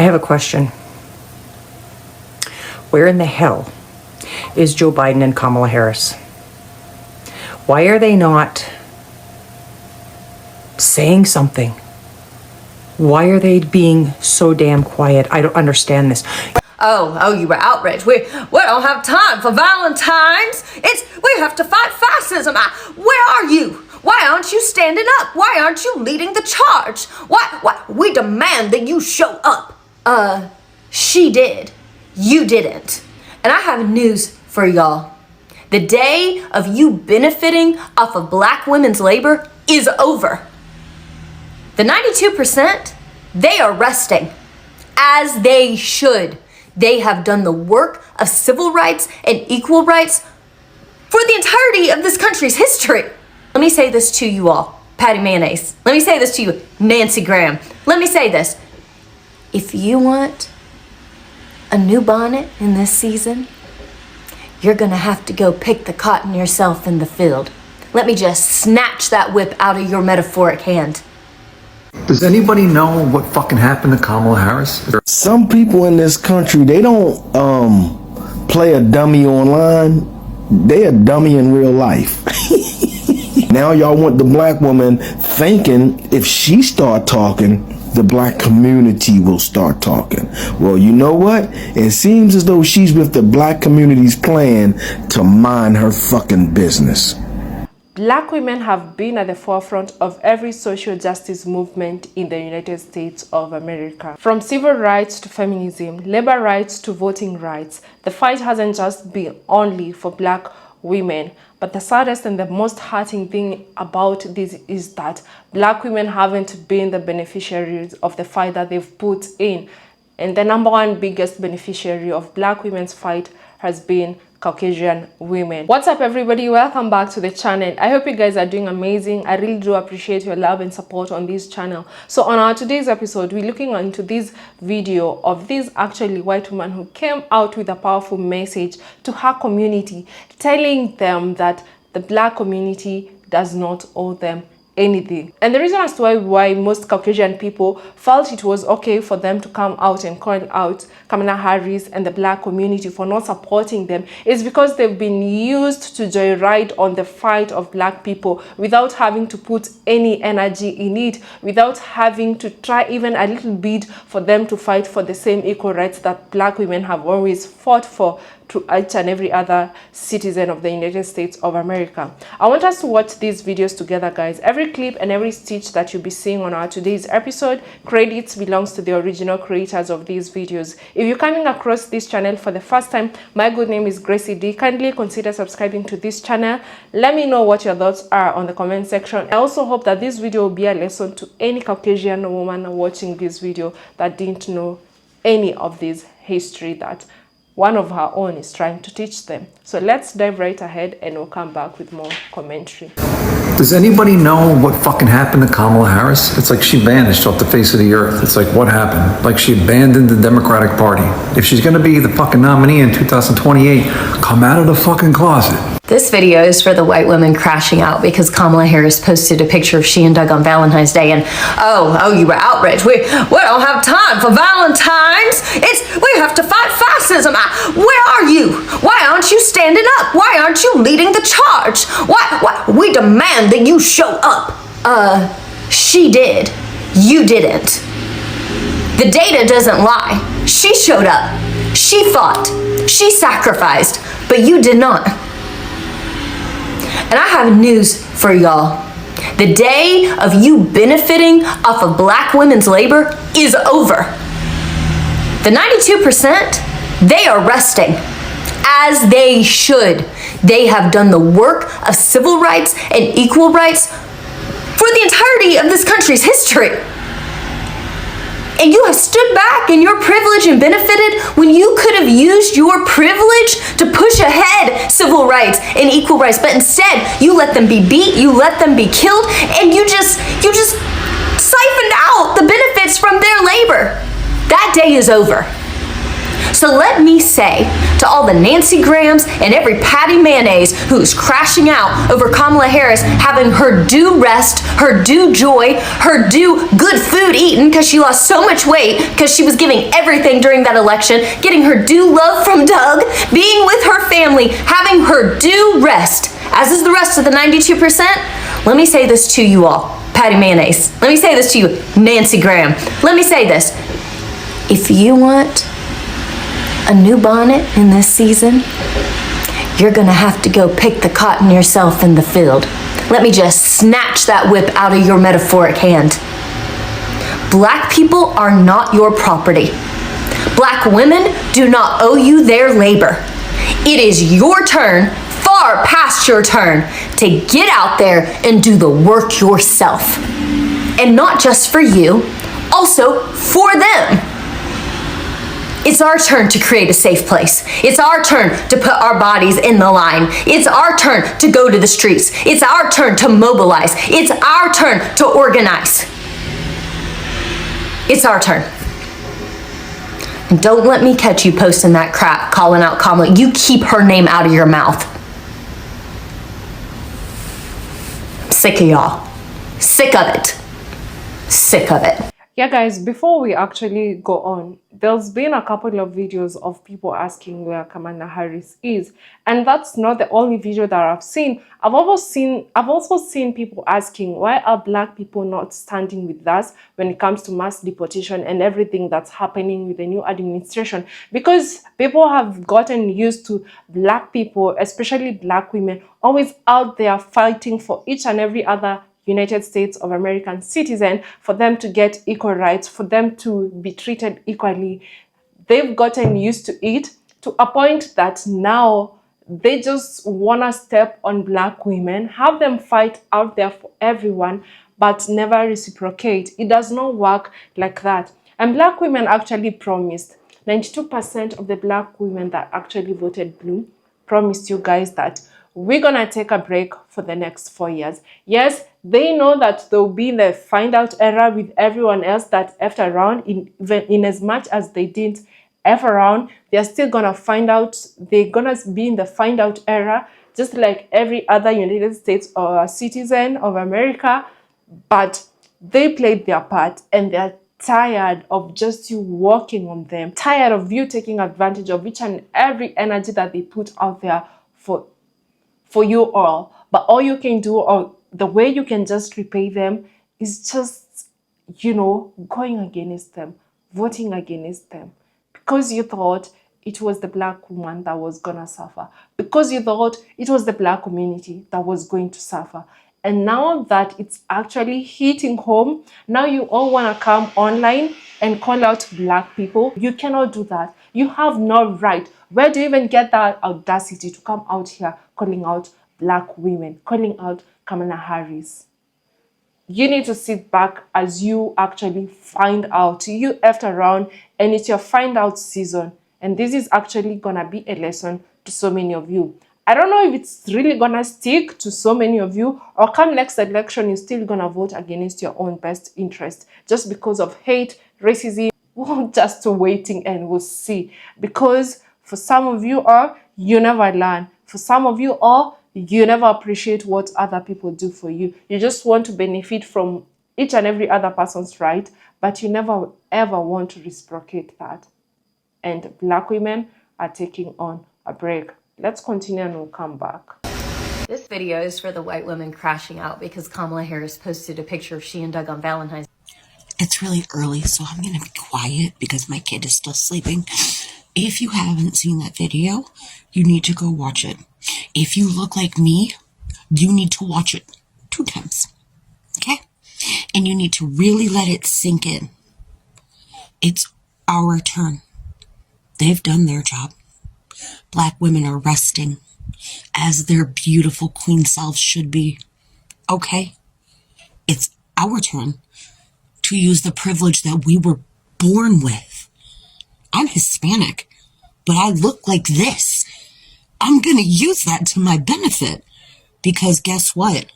I have a question. Where in the hell is Joe Biden and Kamala Harris? Why are they not saying something? Why are they being so damn quiet? I don't understand this. Oh, you were outraged. We don't have time for Valentine's. We have to fight fascism. Where are you? Why aren't you standing up? Why aren't you leading the charge? Why? We demand that you show up. She did. You didn't. And I have news for y'all. The day of you benefiting off of black women's labor is over. The 92%, they are resting, as they should. They have done the work of civil rights and equal rights for the entirety of this country's history. Let me say this to you all, Patty Mayonnaise. Let me say this to you, Nancy Graham. Let me say this. If you want a new bonnet in this season, you're gonna have to go pick the cotton yourself in the field. Let me just snatch that whip out of your metaphoric hand. Does anybody know what fucking happened to Kamala Harris? Some people in this country, they don't play a dummy online. They a dummy in real life. Now y'all want the black woman thinking if she start talking, the black community will start talking. Well, you know what? It seems as though she's with the black community's plan to mind her fucking business. Black women have been at the forefront of every social justice movement in the United States of America. From civil rights to feminism, labor rights to voting rights, the fight hasn't just been only for black women. But the saddest and the most hurting thing about this is that black women haven't been the beneficiaries of the fight that they've put in. And the number one biggest beneficiary of black women's fight has been Caucasian women. What's up, everybody? Welcome back to the channel. I hope you guys are doing amazing. I really do appreciate your love and support on this channel. So on our today's episode, we're looking into this video of this actually white woman who came out with a powerful message to her community, telling them that the black community does not owe them anything. And the reason as to why most Caucasian people felt it was okay for them to come out and call out Kamala Harris and the black community for not supporting them is because they've been used to joyride on the fight of black people without having to put any energy in it, without having to try even a little bit for them to fight for the same equal rights that black women have always fought for to each and every other citizen of the United States of America. I want us to watch these videos together, guys. Every clip and every stitch that you'll be seeing on our today's episode, credits belongs to the original creators of these videos. If you're coming across this channel for the first time, my good name is Gracey D. Kindly consider subscribing to this channel. Let me know what your thoughts are on the comment section. I also hope that this video will be a lesson to any Caucasian woman watching this video that didn't know any of this history that one of her own is trying to teach them. So let's dive right ahead and we'll come back with more commentary. Does anybody know what fucking happened to Kamala Harris? It's like she vanished off the face of the earth. It's like, what happened? Like she abandoned the Democratic Party. If she's gonna be the fucking nominee in 2028, come out of the fucking closet. This video is for the white women crashing out because Kamala Harris posted a picture of she and Doug on Valentine's Day and oh, you were outraged. We don't have time for Valentine's. We have to fight fascism. Where are you? Why aren't you standing up? Why aren't you leading the charge? Why? We demand that you show up. She did. You didn't. The data doesn't lie. She showed up. She fought. She sacrificed. But you did not. And I have news for y'all. The day of you benefiting off of black women's labor is over. The 92%, they are resting, as they should. They have done the work of civil rights and equal rights for the entirety of this country's history. And you have stood back in your privilege and benefited when you could have used your privilege to push ahead civil rights and equal rights. But instead, you let them be beat, you let them be killed, and you just siphoned out the benefits from their labor. That day is over. So let me say to all the Nancy Grahams and every Patty Mayonnaise who's crashing out over Kamala Harris having her due rest, her due joy, her due good food eaten because she lost so much weight because she was giving everything during that election, getting her due love from Doug, being with her family, having her due rest, as is the rest of the 92%. Let me say this to you all, Patty Mayonnaise. Let me say this to you, Nancy Graham. Let me say this. If you want a new bonnet in this season, you're gonna have to go pick the cotton yourself in the field. Let me just snatch that whip out of your metaphoric hand. Black people are not your property. Black women do not owe you their labor. It is your turn, far past your turn, to get out there and do the work yourself. And not just for you, also for them. It's our turn to create a safe place. It's our turn to put our bodies in the line. It's our turn to go to the streets. It's our turn to mobilize. It's our turn to organize. It's our turn. And don't let me catch you posting that crap, calling out Kamala. You keep her name out of your mouth. I'm sick of y'all. Sick of it. Sick of it. Yeah, guys, before we actually go on, there's been a couple of videos of people asking where Kamala Harris is, and that's not the only video that I've seen. I've also seen people asking, why are Black people not standing with us when it comes to mass deportation and everything that's happening with the new administration? Because people have gotten used to Black people, especially Black women, always out there fighting for each and every other United States of American citizen, for them to get equal rights, for them to be treated equally. They've gotten used to it to a point that now they just want to step on Black women, have them fight out there for everyone, but never reciprocate. It does not work like that. And Black women actually promised, 92% of the Black women that actually voted blue promised you guys that we're gonna take a break for the next 4 years. Yes, they know that they'll be in the find out era with everyone else that effed around, in as much as they didn't F around, they're still gonna find out. They're gonna be in the find out era, just like every other United States or citizen of America. But they played their part, and they're tired of just you working on them, tired of you taking advantage of each and every energy that they put out there for you all. But all you can do, or the way you can just repay them, is just, going against them, voting against them. Because you thought it was the Black woman that was gonna suffer. Because you thought it was the Black community that was going to suffer. And now that it's actually hitting home, now you all wanna come online and call out Black people. You cannot do that. You have no right. Where do you even get that audacity to come out here calling out Black women, calling out Kamala Harris? You need to sit back as you actually find out. You effed around, and it's your find out season. And this is actually gonna be a lesson to so many of you. I don't know if it's really gonna stick to so many of you, or come next election, you're still gonna vote against your own best interest just because of hate, racism. We'll just waiting and we'll see. Because for some of you, you never learn. For some of you, you never appreciate what other people do for you. You just want to benefit from each and every other person's right, but you never ever want to reciprocate that. And Black women are taking on a break. Let's continue and we'll come back. This video is for the white women crashing out because Kamala Harris posted a picture of she and Doug on Valentine's. It's really early, so I'm going to be quiet because my kid is still sleeping. If you haven't seen that video, you need to go watch it. If you look like me, you need to watch it 2 times. Okay? And you need to really let it sink in. It's our turn. They've done their job. Black women are resting as their beautiful queen selves should be. Okay? It's our turn to use the privilege that we were born with. I'm Hispanic, but I look like this. I'm going to use that to my benefit because guess what?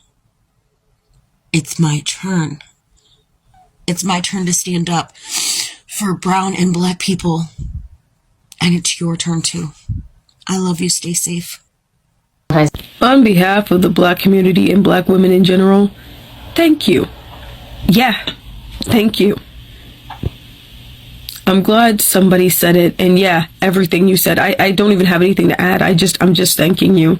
It's my turn. It's my turn to stand up for brown and Black people. And it's your turn too. I love you. Stay safe. On behalf of the Black community and Black women in general, thank you. Yeah, thank you. I'm glad somebody said it, and yeah, everything you said. I don't even have anything to add. I'm just thanking you.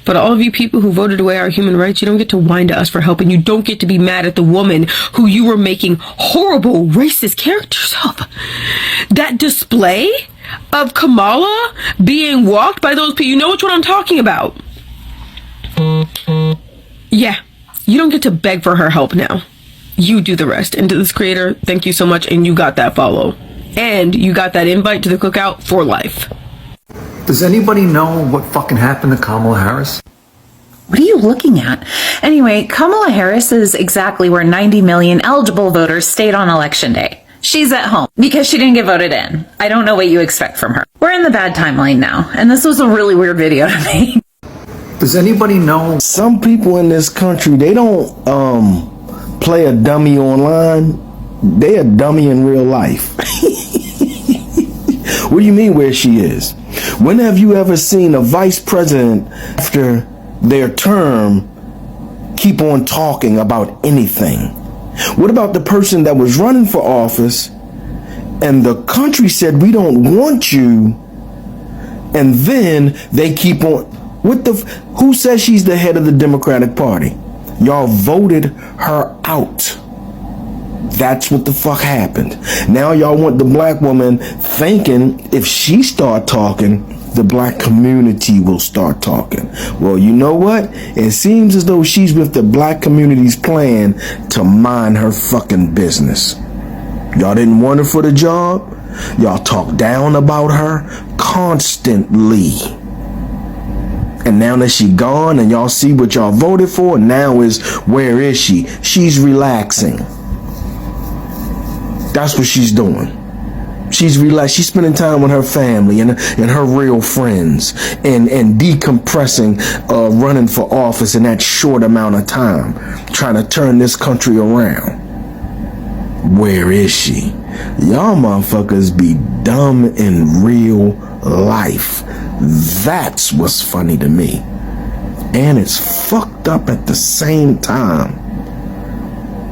But all of you people who voted away our human rights, you don't get to whine to us for help, and you don't get to be mad at the woman who you were making horrible racist characters of. That display of Kamala being walked by those people, you know which one I'm talking about. Yeah, you don't get to beg for her help now. You do the rest. And to this creator, thank you so much, and you got that follow. And you got that invite to the cookout for life. Does anybody know what fucking happened to Kamala Harris? What are you looking at? Anyway, Kamala Harris is exactly where 90 million eligible voters stayed on election day. She's at home because she didn't get voted in. I don't know what you expect from her. We're in the bad timeline now, and this was a really weird video to make. Does anybody know? Some people in this country, they don't play a dummy online. They a dummy in real life. What do you mean where she is? When have you ever seen a vice president after their term keep on talking about anything? What about the person that was running for office and the country said, we don't want you, and then they keep on, who says she's the head of the Democratic Party? Y'all voted her out. That's what the fuck happened. Now y'all want the black woman thinking if she start talking, the black community will start talking. Well, you know what? It seems as though she's with the black community's plan to mind her fucking business. Y'all didn't want her for the job. Y'all talk down about her constantly. And now that she gone and y'all see what y'all voted for, now is, where is she? She's relaxing. That's what she's doing. She's relaxed. She's spending time with her family and her real friends and decompressing, running for office in that short amount of time, trying to turn this country around. Where is she? Y'all motherfuckers be dumb in real life. That's what's funny to me. And it's fucked up at the same time.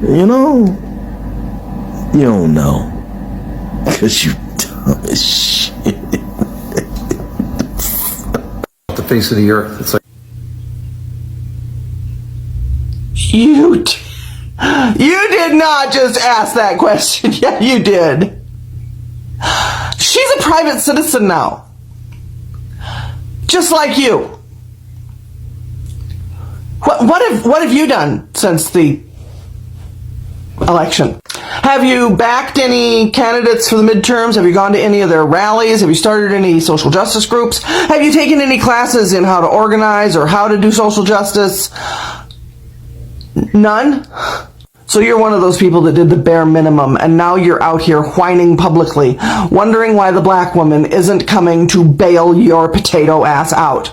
You know? You don't know. Because you dumb as shit. The face of the earth. It's like You did not just ask that question. Yeah, you did. She's a private citizen now. Just like you. What have you done since the election? Have you backed any candidates for the midterms? Have you gone to any of their rallies? Have you started any social justice groups? Have you taken any classes in how to organize or how to do social justice? None? So you're one of those people that did the bare minimum, and now you're out here whining publicly, wondering why the black woman isn't coming to bail your potato ass out.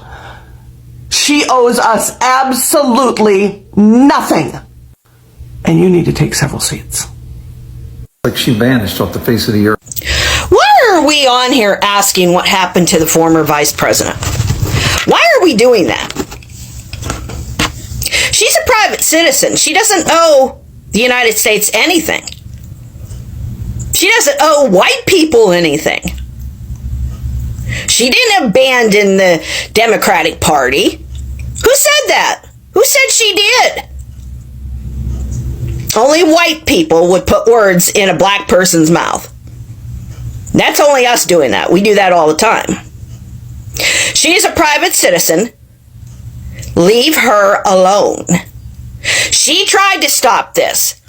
She owes us absolutely nothing. And you need to take several seats. like she vanished off the face of the earth. Why are we on here asking what happened to the former vice president? Why are we doing that? She's a private citizen. She doesn't owe the United States anything. She doesn't owe white people anything. She didn't abandon the Democratic Party. Who said that? Who said she did? Only white people would put words in a black person's mouth. That's only us doing that. We do that all the time. She is a private citizen. Leave her alone. She tried to stop this.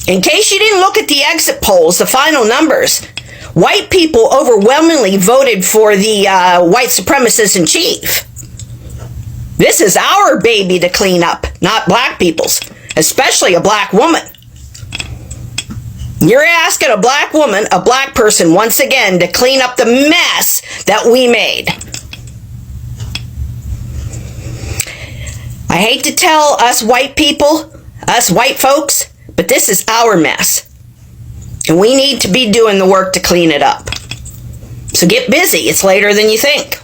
In case you didn't look at the exit polls, the final numbers, white people overwhelmingly voted for the white supremacist in chief. This is our baby to clean up, not black people's, especially a black woman. You're asking a black woman, a black person, once again, to clean up the mess that we made. I hate to tell us white people, us white folks, but this is our mess. And we need to be doing the work to clean it up. So get busy. It's later than you think.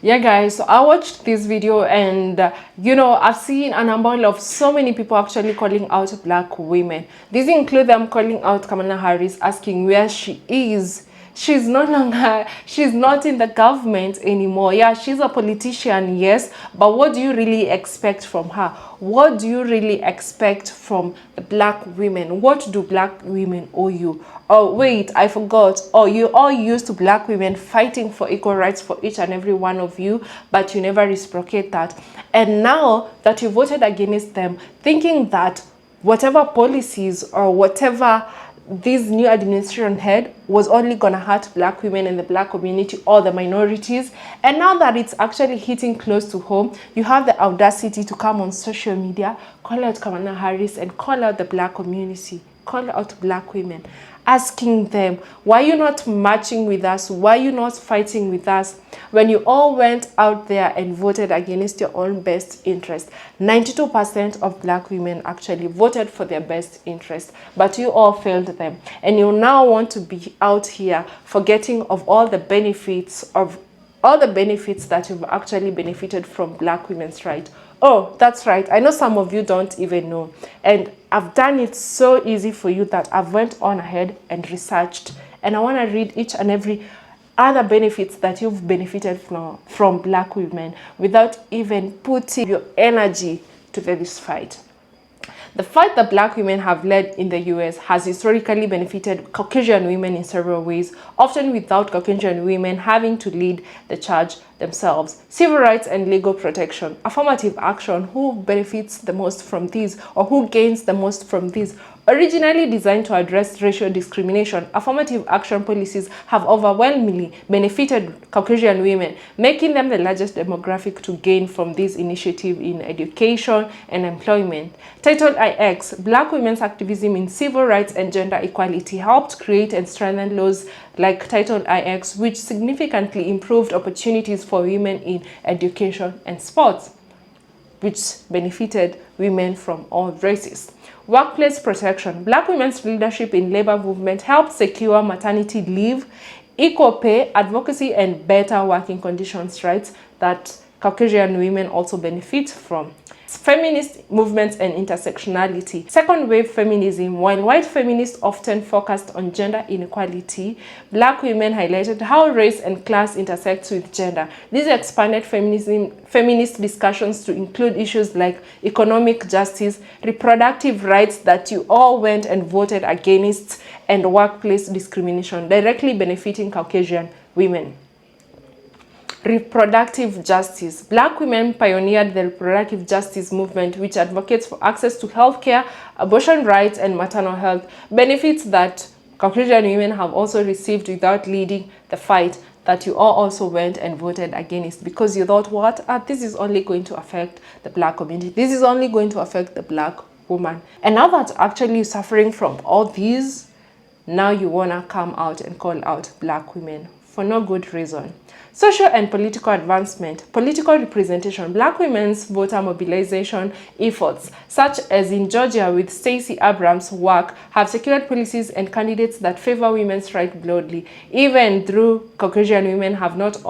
Yeah guys, so I watched this video and I've seen a number of so many people actually calling out black women. These include them calling out Kamala Harris, asking where she is. She's not in the government anymore. Yeah, she's a politician, yes, but what do you really expect from her? What do you really expect from the black women? What do black women owe you? Oh wait, I forgot. Oh, you all used to black women fighting for equal rights for each and every one of you, but you never reciprocate that. And now that you voted against them, thinking that whatever policies or whatever this new administration had was only gonna hurt black women and the black community or the minorities, and now that it's actually hitting close to home, you have the audacity to come on social media, call out Kamala Harris and call out the black community, call out black women, asking them, why are you not marching with us? Why are you not fighting with us? When you all went out there and voted against your own best interest, 92% of black women actually voted for their best interest, but you all failed them. And you now want to be out here forgetting of all the benefits that you've actually benefited from black women's rights. Oh, that's right. I know some of you don't even know. And I've done it so easy for you that I've went on ahead and researched. And I want to read each and every other benefits that you've benefited from black women without even putting your energy to this fight. The fight that black women have led in the US has historically benefited Caucasian women in several ways, often without Caucasian women having to lead the charge themselves. Civil rights and legal protection, affirmative action, who benefits the most from these or who gains the most from these? Originally designed to address racial discrimination, affirmative action policies have overwhelmingly benefited Caucasian women, making them the largest demographic to gain from this initiative in education and employment. Title IX, Black women's activism in civil rights and gender equality, helped create and strengthen laws like Title IX, which significantly improved opportunities for women in education and sports, which benefited women from all races. Workplace protection. Black women's leadership in labor movement helped secure maternity leave, equal pay, advocacy, and better working conditions rights that Caucasian women also benefit from. Feminist movements and intersectionality. Second wave feminism. While white feminists often focused on gender inequality, black women highlighted how race and class intersects with gender. This expanded feminist discussions to include issues like economic justice, reproductive rights that you all went and voted against, and workplace discrimination, directly benefiting Caucasian women. Reproductive justice. Black women pioneered the reproductive justice movement, which advocates for access to healthcare, abortion rights, and maternal health, benefits that Caucasian women have also received without leading the fight that you all also went and voted against, because you thought, what? This is only going to affect the black community. This is only going to affect the black woman. And now that actually suffering from all these, now you want to come out and call out black women for no good reason. Social and political advancement, political representation. Black women's voter mobilization efforts, such as in Georgia with Stacey Abrams' work, have secured policies and candidates that favor women's rights broadly, even though Caucasian women have not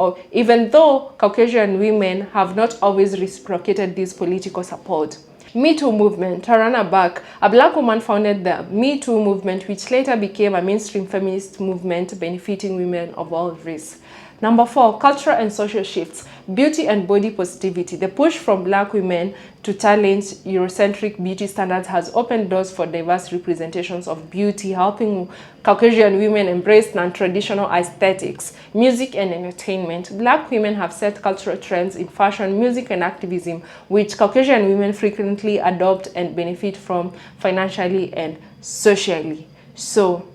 always reciprocated this political support. Me Too movement. Tarana Burke, a black woman, founded the Me Too movement, which later became a mainstream feminist movement benefiting women of all races. Number 4, cultural and social shifts. Beauty and body positivity. The push from black women to challenge Eurocentric beauty standards has opened doors for diverse representations of beauty, helping Caucasian women embrace non-traditional aesthetics, music, and entertainment. Black women have set cultural trends in fashion, music, and activism, which Caucasian women frequently adopt and benefit from financially and socially. So,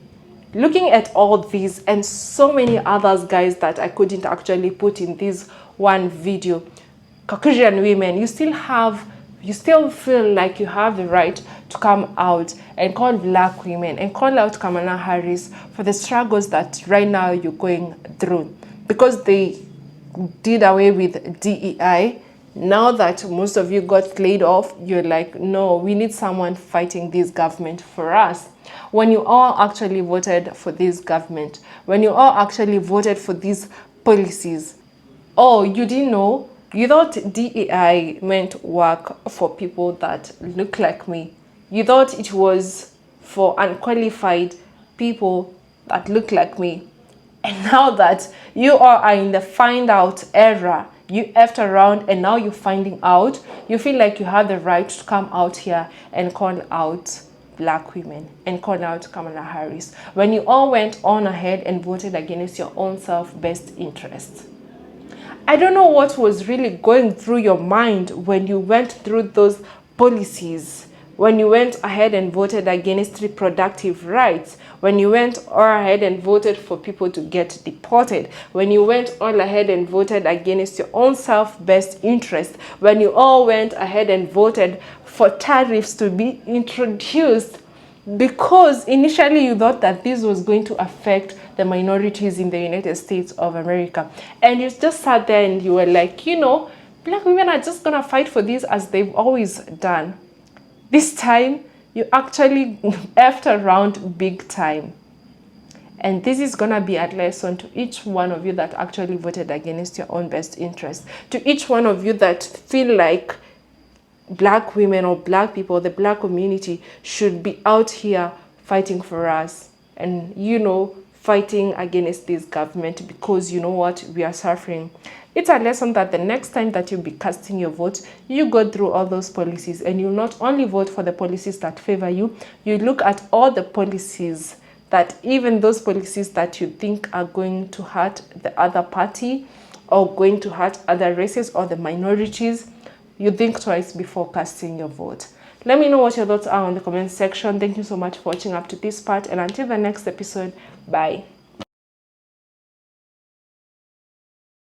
looking at all these and so many others, guys, that I couldn't actually put in this one video, Caucasian women, you still feel like you have the right to come out and call black women and call out Kamala Harris for the struggles that right now you're going through, because they did away with DEI Now that most of you got laid off, you're like, no, we need someone fighting this government for us. When you all actually voted for this government, when you all actually voted for these policies, oh, you didn't know? You thought DEI meant work for people that look like me. You thought it was for unqualified people that look like me. And now that you all are in the find out era, you effed around and now you're finding out, you feel like you have the right to come out here and call out black women and call out Kamala Harris when you all went on ahead and voted against your own self-best interest. I don't know what was really going through your mind when you went through those policies, when you went ahead and voted against reproductive rights, when you went all ahead and voted for people to get deported, when you went all ahead and voted against your own self-best interest, when you all went ahead and voted for tariffs to be introduced, because initially you thought that this was going to affect the minorities in the United States of America. And you just sat there and you were like, you know, black women are just going to fight for this as they've always done. This time, you actually effed around big time. And this is going to be a lesson to each one of you that actually voted against your own best interest. To each one of you that feel like black women or black people, the black community, should be out here fighting for us. And, you know, fighting against this government because, you know what, we are suffering. It's a lesson that the next time that you'll be casting your vote, you go through all those policies and you'll not only vote for the policies that favor you, you look at all the policies that, even those policies that you think are going to hurt the other party or going to hurt other races or the minorities, you think twice before casting your vote. Let me know what your thoughts are in the comment section. Thank you so much for watching up to this part, and until the next episode, bye.